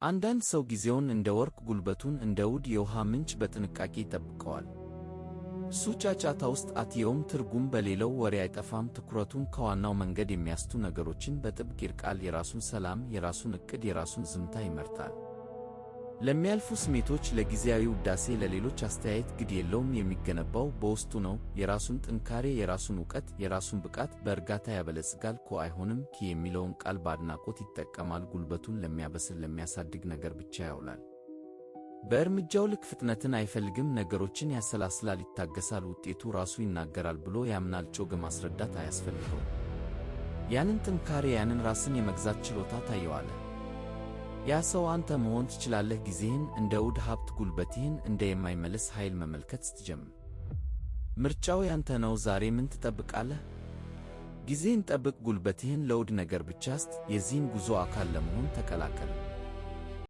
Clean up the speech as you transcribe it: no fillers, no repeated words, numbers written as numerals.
አንዳንድ ሰው ጊዜውን እንደ ወርቅ ጉልበቱን እንደ ውድ የውሃ ምንጭ በጥንቃቄ ይጠብቀዋል። እሱ ጫጫታ ውስጥ አትየውም፣ ትርጉም በሌለው ወሬ አይጠፋም። ትኩረቱን ከዋናው መንገድ የሚያስቱ ነገሮችን በጥብቅ ይርቃል። የራሱን ሰላም፣ የራሱን ዕቅድ፣ የራሱን ዝምታ ይመርጣል። ለሚያልፉ ስሜቶች፣ ለጊዜያዊ ውዳሴ፣ ለሌሎች አስተያየት ግድ የለውም። የሚገነባው በውስጡ ነው። የራሱን ጥንካሬ፣ የራሱን ዕውቀት፣ የራሱን ብቃት በእርጋታ ያበለጽጋል። አይሆንም የሚለውን ቃል በአድናቆት ይጠቀማል። ጉልበቱን ለሚያበስል ለሚያሳድግ ነገር ብቻ ያውላል። በእርምጃው ልክ ፍጥነትን አይፈልግም። ነገሮችን ያሰላስላል፣ ይታገሳል። ውጤቱ ራሱ ይናገራል ብሎ ያምናል። ማስረዳት አያስፈልገውም። ያንን ጥንካሬ፣ ያንን ራስን የመግዛት ችሎታ ታየዋለህ። ያ ሰው አንተ መሆን ትችላለህ። ጊዜህን እንደ ውድ ሀብት፣ ጉልበትህን እንደ የማይመለስ ኃይል መመልከት ስትጀምር ምርጫው ያንተ ነው። ዛሬ ምን ትጠብቃለህ? ጊዜህን ጠብቅ። ጉልበትህን ለውድ ነገር ብቻ ስጥ። የዚህን ጉዞ አካል ለመሆን ተቀላቀል።